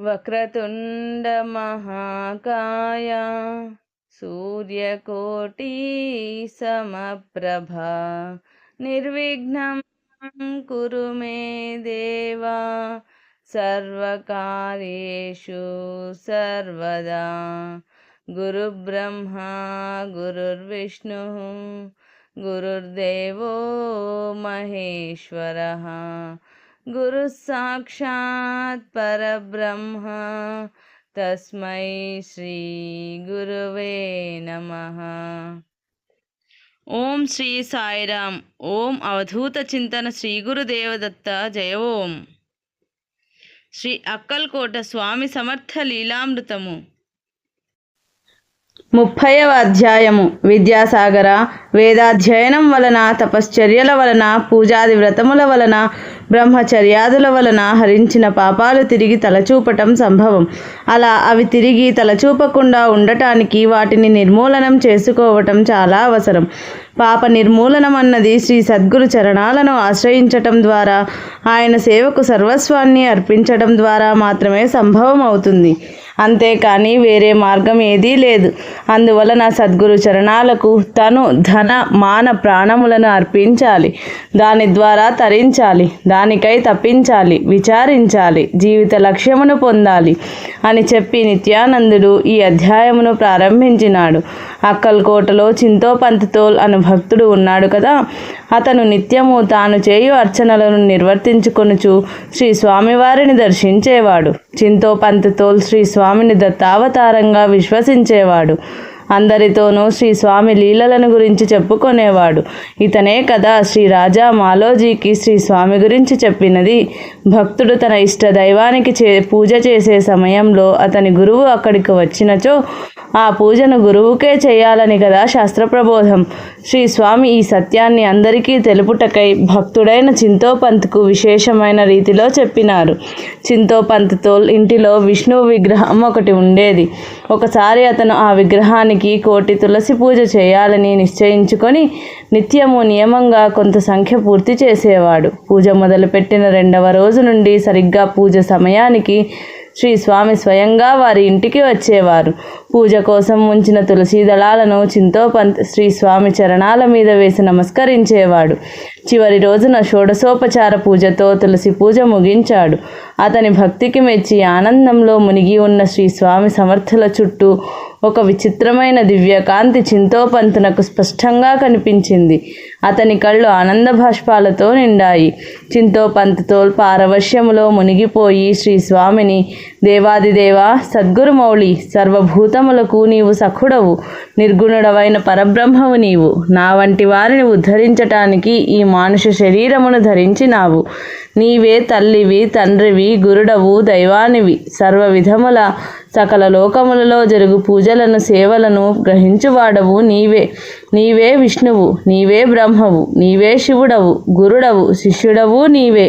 వక్రతుండ మహాకాయ సూర్యకోటి సమప్రభ నిర్విఘ్నం కురు మే దేవా సర్వకార్యేషు సర్వదా. గురుబ్రహ్మా గురుర్విష్ణు గురుర్దేవో మహేశ్వరః గురు సాక్షాత్ పరబ్రహ్మ తస్మై శ్రీ గురువే నమః. ఓం శ్రీ సాయిరామ్. ఓం అవధూత చింతన శ్రీ గురుదేవదత్త జయ. ఓం శ్రీ అక్కల్కోట స్వామి సమర్థ లీలామృతము. 30వ అధ్యాయము. విద్యాసాగర, వేదాధ్యయనం వలన, తపశ్చర్యల వలన, పూజాది వ్రతముల వలన, బ్రహ్మచర్యాదుల వలన హరించిన పాపాలు తిరిగి తలచూపటం సంభవం. అలా అవి తిరిగి తలచూపకుండా ఉండటానికి వాటిని నిర్మూలనం చేసుకోవటం చాలా అవసరం. పాప నిర్మూలనం అన్నది శ్రీ సద్గురు చరణాలను ఆశ్రయించటం ద్వారా, ఆయన సేవకు సర్వస్వాన్ని అర్పించడం ద్వారా మాత్రమే సంభవం అవుతుంది. అంతేకాని వేరే మార్గం ఏదీ లేదు. అందువలన సద్గురు చరణాలకు తను, ధన, మాన, ప్రాణములను అర్పించాలి. దాని ద్వారా తరించాలి, దానికై తప్పించాలి, విచారించాలి, జీవిత లక్ష్యమును పొందాలి అని చెప్పి నిత్యానందుడు ఈ అధ్యాయమును ప్రారంభించినాడు. అక్కల్కోటలో చింతోపంతతోల్ అను భక్తుడు ఉన్నాడు కదా. అతను నిత్యము తాను చేయు అర్చనలను నిర్వర్తించుకొనుచు శ్రీ స్వామివారిని దర్శించేవాడు. చింతోపంతతోల్ శ్రీ స్వామిని దత్తావతారంగా విశ్వసించేవాడు. అందరితోనూ శ్రీ స్వామి లీలలను గురించి చెప్పుకొనేవాడు. ఇతనే కదా శ్రీ రాజా మాలోజీకి శ్రీ స్వామి గురించి చెప్పినది. భక్తుడు తన ఇష్ట దైవానికి పూజ చేసే సమయంలో అతని గురువు అక్కడికి వచ్చినచో ఆ పూజను గురువుకే చేయాలని కదా శాస్త్ర ప్రబోధం. శ్రీ స్వామి ఈ సత్యాన్ని అందరికీ తెలుపుటకై భక్తుడైన చింతోపంత్కు విశేషమైన రీతిలో చెప్పినారు. చింతోపంత్తోల్ ఇంటిలో విష్ణువు విగ్రహం ఒకటి ఉండేది. ఒకసారి అతను ఆ విగ్రహానికి 1,000,000 తులసి పూజ చేయాలని నిశ్చయించుకొని నిత్యము నియమంగా కొంత సంఖ్య పూర్తి చేసేవాడు. పూజ మొదలుపెట్టిన 2వ రోజు నుండి సరిగ్గా పూజ సమయానికి శ్రీ స్వామి స్వయంగా వారి ఇంటికి వచ్చేవారు. పూజ కోసం ఉంచిన తులసీ దళాలను చింతోపంత్ శ్రీ స్వామి చరణాల మీద వేసి నమస్కరించేవాడు. చివరి రోజున షోడశోపచార పూజతో తులసి పూజ ముగించాడు. అతని భక్తికి మెచ్చి ఆనందంలో మునిగి ఉన్న శ్రీ స్వామి సమర్థుల చుట్టూ ఒక విచిత్రమైన దివ్యకాంతి చింతోపంతునకు స్పష్టంగా కనిపించింది. అతని కళ్ళు ఆనంద భాష్పాలతో నిండాయి. చింతోపంతతోల్ పారవశ్యములో మునిగిపోయి శ్రీ స్వామిని, దేవాదిదేవా, సద్గురుమౌళి, సర్వభూతములకు నీవు సఖుడవు, నిర్గుణుడవైన పరబ్రహ్మవు నీవు, నా వంటి వారిని ఉద్ధరించటానికి ఈ మానుష శరీరమును ధరించినావు. నీవే తల్లివి, తండ్రివి, గురుడవు, దైవానివి. సర్వ విధముల సకల లోకములలో జరుగు పూజలను, సేవలను గ్రహించువాడవు నీవే. నీవే విష్ణువు, నీవే బ్రహ్మవు, నీవే శివుడవు, గురుడవు, శిష్యుడవు నీవే.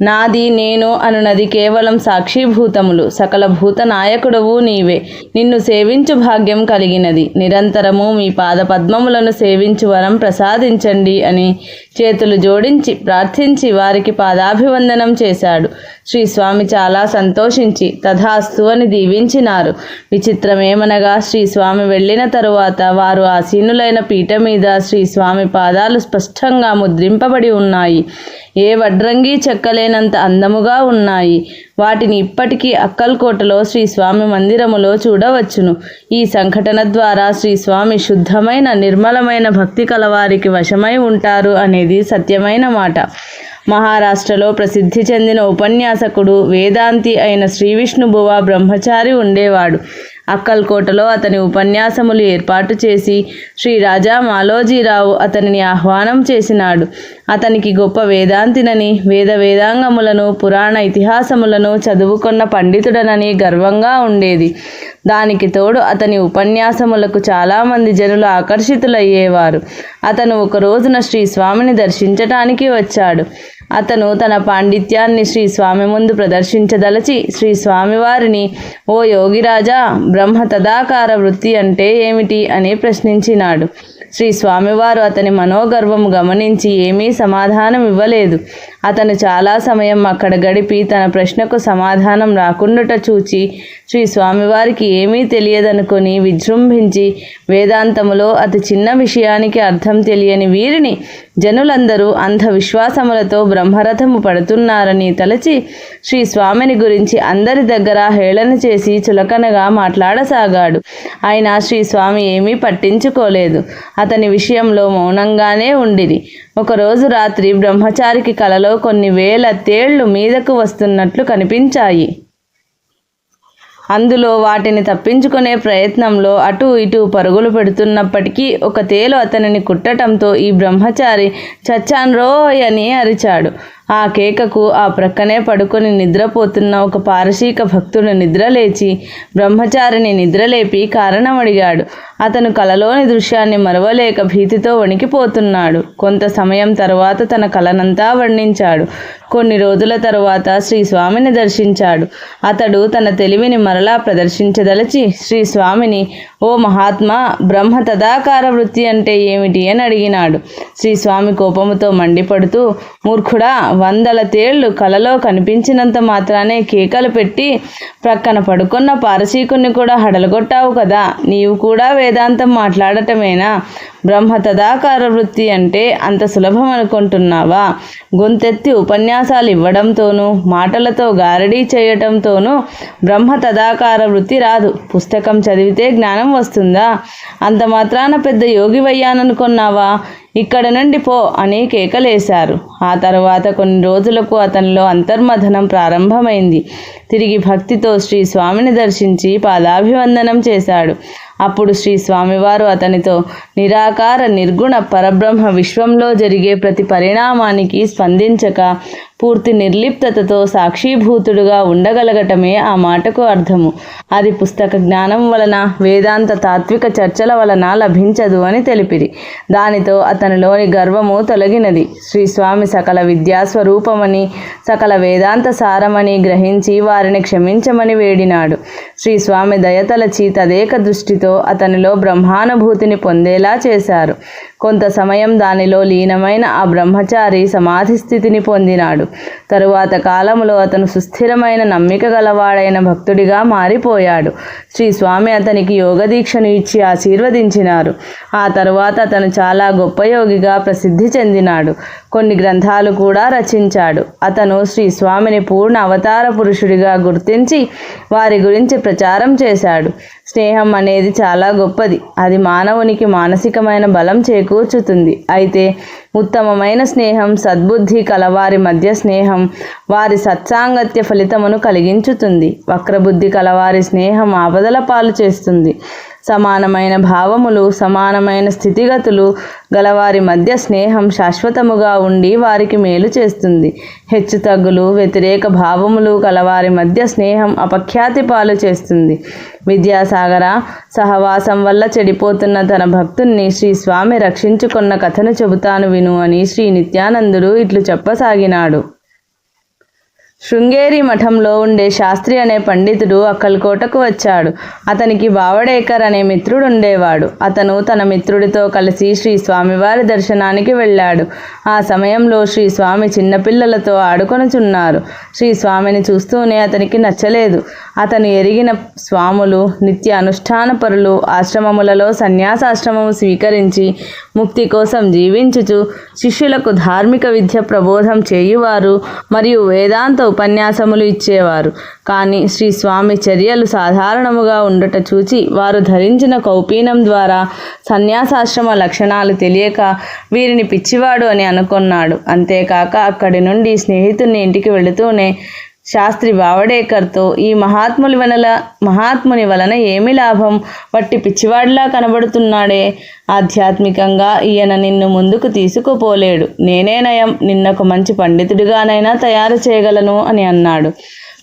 నాది, నేను అనునది కేవలం సాక్షిభూతములు. సకల భూత నాయకుడవు నీవే. నిన్ను సేవించు భాగ్యం కలిగినది. నిరంతరము మీ పాద పద్మములను సేవించు వరం ప్రసాదించండి అని చేతులు జోడించి ప్రార్థించి వారికి పాదాభివందనం చేశాడు. శ్రీ స్వామి చాలా సంతోషించి తథాస్తు అని దీవించినారు. విచిత్రమేమనగా శ్రీ స్వామి వెళ్ళిన తరువాత వారు ఆసీనులైన పీఠ మీద శ్రీ స్వామి పాదాలు స్పష్టంగా ముద్రింపబడి ఉన్నాయి. ఏ వడ్రంగి చెక్కలేనంత అందముగా ఉన్నాయి. వాటిని ఇప్పటికీ అక్కల్కోటలో శ్రీ స్వామి మందిరములో చూడవచ్చును. ఈ సంఘటన ద్వారా శ్రీ స్వామి శుద్ధమైన, నిర్మలమైన భక్తి కలవారికి వశమై ఉంటారు అనేది సత్యమైన మాట. మహారాష్ట్రలో ప్రసిద్ధి చెందిన ఉపన్యాసకుడు, వేదాంతి అయిన శ్రీ విష్ణుబువ బ్రహ్మచారి ఉండేవాడు. అక్కల్కోటలో అతని ఉపన్యాసములు ఏర్పాటు చేసి శ్రీ రాజా మాలోజీరావు అతనిని ఆహ్వానం చేసినాడు. అతనికి గొప్ప వేదాంతినని, వేదాంగములను, పురాణ ఇతిహాసములను చదువుకొన్న పండితుడనని గర్వంగా ఉండేది. దానికి తోడు అతని ఉపన్యాసములకు చాలామంది జనులు ఆకర్షితులయ్యేవారు. అతను ఒక రోజున శ్రీ స్వామిని దర్శించటానికి వచ్చాడు. అతను తన పాండిత్యాన్ని శ్రీ స్వామి ముందు ప్రదర్శించదలచి శ్రీ స్వామివారిని, ఓ యోగిరాజా, బ్రహ్మ తదాకార వృత్తి అంటే ఏమిటి అని ప్రశ్నించినాడు. శ్రీ స్వామివారు అతని మనోగర్వము గమనించి ఏమీ సమాధానం ఇవ్వలేదు. అతను చాలా సమయం అక్కడ గడిపి తన ప్రశ్నకు సమాధానం రాకుండాట చూచి శ్రీ స్వామివారికి ఏమీ తెలియదనుకొని విజృంభించి వేదాంతములో అతి చిన్న విషయానికి అర్థం తెలియని వీరిని జనులందరూ అంధవిశ్వాసములతో బ్రహ్మరథము పడుతున్నారని తలచి శ్రీ స్వామిని గురించి అందరి దగ్గర హేళన చేసి చులకనగా మాట్లాడసాగాడు. అయినా శ్రీ స్వామి ఏమీ పట్టించుకోలేదు. అతని విషయంలో మౌనంగానే ఉండిరి. ఒకరోజు రాత్రి బ్రహ్మచారికి కలలో కొన్ని వేల తేళ్లు మీదకు వస్తున్నట్లు కనిపించాయి. అందులో వాటిని తప్పించుకునే ప్రయత్నంలో అటు ఇటు పరుగులు పెడుతున్నప్పటికీ ఒక తేలు అతనిని కుట్టడంతో ఈ బ్రహ్మచారి చచ్చాన్రోయ్ అని అరిచాడు. ఆ కేకకు ఆ ప్రక్కనే పడుకొని నిద్రపోతున్న ఒక పారసీక భక్తుడు నిద్రలేచి బ్రహ్మచారిని నిద్రలేపి కారణం అడిగాడు. అతను కలలోని దృశ్యాన్ని మరవలేక భీతితో వణికిపోతున్నాడు. కొంత సమయం తరువాత తన కలనంతా వర్ణించాడు. కొన్ని రోజుల తరువాత శ్రీ స్వామిని దర్శించాడు. అతడు తన తెలివిని మరలా ప్రదర్శించదలచి శ్రీ స్వామిని, ఓ మహాత్మా, బ్రహ్మ తదాకార వృత్తి అంటే ఏమిటి అని అడిగినాడు. శ్రీ స్వామి కోపముతో మండిపడుతూ, మూర్ఖుడా, వందల తేళ్లు కలలో కనిపించినంత మాత్రానే కేకలు పెట్టి ప్రక్కన పడుకున్న పారసీకుని కూడా హడలగొట్టావు కదా. నీవు కూడా వేదాంతం మాట్లాడటమేనా? బ్రహ్మ తదాకార వృత్తి అంటే అంత సులభం అనుకుంటున్నావా? గొంతెత్తి ఉపన్యాసాలు ఇవ్వడంతోనూ మాటలతో గారడీ చేయటంతోనూ బ్రహ్మ తదాకార వృత్తి రాదు. పుస్తకం చదివితే జ్ఞానం వస్తుందా? అంత మాత్రాన పెద్ద యోగివయ్యాననుకున్నావా? ఇక్కడ నుండి పో అని కేకలేశారు. ఆ తర్వాత కొన్ని రోజులకు అతనిలో అంతర్మథనం ప్రారంభమైంది. తిరిగి భక్తితో శ్రీ స్వామిని దర్శించి పాదాభివందనం చేశాడు. అప్పుడు శ్రీ స్వామివారు అతనితో, నిరాకార నిర్గుణ పరబ్రహ్మ విశ్వంలో జరిగే ప్రతి పరిణామానికి స్పందించక పూర్తి నిర్లిప్తతతో సాక్షిభూతుడుగా ఉండగలగటమే ఆ మాటకు అర్థము. అది పుస్తక జ్ఞానం వలన, వేదాంత తాత్విక చర్చల వలన లభించదు అని తెలిపిరి. దానితో అతనిలోని గర్వము తొలగినది. శ్రీ స్వామి సకల విద్యాస్వరూపమని, సకల వేదాంత సారమని గ్రహించి వారిని క్షమించమని వేడినాడు. శ్రీ స్వామి దయతలచి తదేక దృష్టితో అతనిలో బ్రహ్మానుభూతిని పొందేలా చేశారు. కొంత సమయం దానిలో లీనమైన ఆ బ్రహ్మచారి సమాధి స్థితిని పొందినాడు. తరువాత కాలంలో అతను సుస్థిరమైన నమ్మిక గలవాడైన భక్తుడిగా మారిపోయాడు. శ్రీ స్వామి అతనికి యోగదీక్షను ఇచ్చి ఆశీర్వదించినారు. ఆ తరువాత అతను చాలా గొప్ప యోగిగా ప్రసిద్ధి చెందినాడు. కొన్ని గ్రంథాలు కూడా రచించాడు. అతను శ్రీ స్వామిని పూర్ణ అవతార పురుషుడిగా గుర్తించి వారి గురించి ప్రచారం చేశాడు. స్నేహం అనేది చాలా గొప్పది. అది మానవునికి మానసికమైన బలం చేకూర్చుతుంది. అయితే ఉత్తమమైన స్నేహం, సద్బుద్ధి కలవారి మధ్య స్నేహం వారి సత్సాంగత్య ఫలితమును కలిగించుతుంది. వక్రబుద్ధి కలవారి స్నేహం ఆపదల పాలు చేస్తుంది. సమానమైన భావములు, సమానమైన స్థితిగతులు గలవారి మధ్య స్నేహం శాశ్వతముగా ఉండి వారికి మేలు చేస్తుంది. హెచ్చుతగ్గులు, వ్యతిరేక భావములు కలవారి మధ్య స్నేహం అపఖ్యాతి పాలు చేస్తుంది. విద్యాసాగర, సహవాసం వల్ల చెడిపోతున్న తన భక్తుణ్ణి శ్రీ స్వామి రక్షించుకున్న కథను చెబుతాను విను అని శ్రీ నిత్యానందుడు ఇట్లు చెప్పసాగినాడు. శృంగేరి మఠంలో ఉండే శాస్త్రి అనే పండితుడు అక్కల్కోటకు వచ్చాడు. అతనికి బావడేకర్ అనే మిత్రుడు ఉండేవాడు. అతను తన మిత్రుడితో కలిసి శ్రీ స్వామివారి దర్శనానికి వెళ్ళాడు. ఆ సమయంలో శ్రీ స్వామి చిన్నపిల్లలతో ఆడుకొనుచున్నారు. శ్రీ స్వామిని చూస్తూనే అతనికి నచ్చలేదు. అతను ఎరిగిన స్వాములు నిత్య అనుష్ఠాన పరులు, ఆశ్రమములలో సన్యాసాశ్రమము స్వీకరించి ముక్తి కోసం జీవించుచు శిష్యులకు ధార్మిక విద్య ప్రబోధం చేయువారు మరియు వేదాంత ఉపన్యాసములు ఇచ్చేవారు. కానీ శ్రీ స్వామి చర్యలు సాధారణముగా ఉండట చూచి వారు ధరించిన కౌపీనం ద్వారా సన్యాసాశ్రమ లక్షణాలు తెలియక వీరిని పిచ్చివాడు అని అనుకున్నాడు. అంతేకాక అక్కడి నుండి స్నేహితుని ఇంటికి వెళుతూనే శాస్త్రి బావడేకర్తో, ఈ మహాత్ముని వలన ఏమి లాభం? వట్టి పిచ్చివాడిలా కనబడుతున్నాడే. ఆధ్యాత్మికంగా ఈయన నిన్ను ముందుకు తీసుకుపోలేడు. నేనే నయం, నిన్నొక మంచి పండితుడిగానైనా తయారు చేయగలను అని అన్నాడు.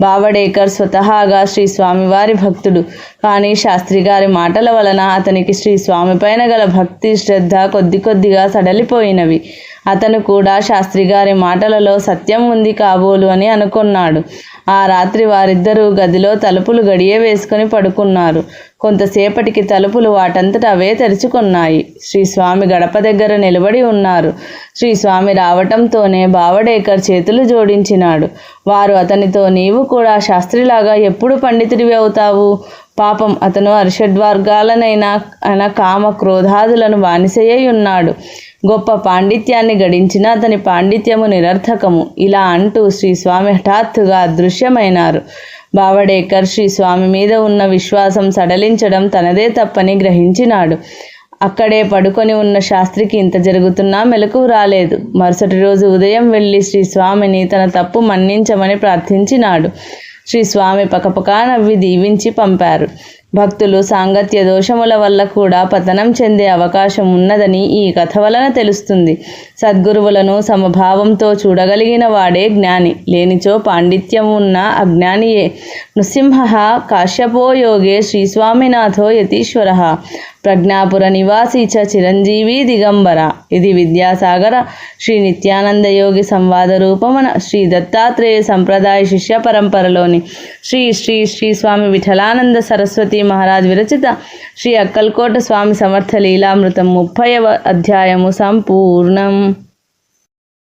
బావడేకర్ స్వతహాగా శ్రీ స్వామివారి భక్తుడు. కానీ శాస్త్రి గారి మాటల వలన అతనికి శ్రీ స్వామిపైన గల భక్తి, శ్రద్ధ కొద్దిగా సడలిపోయినవి. అతను కూడా శాస్త్రి గారి మాటలలో సత్యం ఉంది కాబోలు అని అనుకున్నాడు. ఆ రాత్రి వారిద్దరూ గదిలో తలుపులు గడియ వేసుకుని పడుకున్నారు. కొంతసేపటికి తలుపులు వాటంతట అవే తెరుచుకున్నాయి. శ్రీస్వామి గడప దగ్గర నిలబడి ఉన్నారు. శ్రీస్వామి రావటంతోనే బావడేకర్ చేతులు జోడించినాడు. వారు అతనితో, నీవు కూడా శాస్త్రిలాగా ఎప్పుడు పండితుడివి అవుతావు? పాపం, అతను అరిషడ్వర్గాలనైనా కామ క్రోధాదులను బానిసయ్యి ఉన్నాడు. గొప్ప పాండిత్యాన్ని గడించిన అతని పాండిత్యము నిరర్థకము. ఇలా అంటూ శ్రీస్వామి హఠాత్తుగా అదృశ్యమైనారు. బావడేకర్ శ్రీస్వామి మీద ఉన్న విశ్వాసం సడలించడం తనదే తప్పని గ్రహించినాడు. అక్కడే పడుకొని ఉన్న శాస్త్రికి ఇంత జరుగుతున్నా మెలకువ రాలేదు. మరుసటి రోజు ఉదయం వెళ్ళి శ్రీస్వామిని తన తప్పు మన్నించమని ప్రార్థించినాడు. శ్రీస్వామి పకపకా నవ్వి దీవించి పంపారు. భక్తులు సాంగత్య దోషముల వల్ల కూడా పతనం చెందే అవకాశం ఉన్నదని ఈ కథ వలన తెలుస్తుంది. సద్గురువులను సమభావంతో చూడగలిగిన వాడే జ్ఞాని, లేనిచో పాండిత్యం ఉన్న అజ్ఞానియే. నృసింహ కాశ్యపో యోగే శ్రీస్వామినాథో యతీశ్వర ప్రజ్ఞాపుర నివాసీ చ చిరంజీవి దిగంబర. ఇది విద్యాసాగర శ్రీ నిత్యానంద యోగి సంవాద రూపమున శ్రీ దత్తాత్రేయ సంప్రదాయ శిష్య పరంపరలోని శ్రీ శ్రీ శ్రీ స్వామి విఠలానంద సరస్వతి మహారాజ్ విరచిత శ్రీ అక్కల్కోట స్వామి సమర్థ లీలామృతం 30వ అధ్యాయము సంపూర్ణం.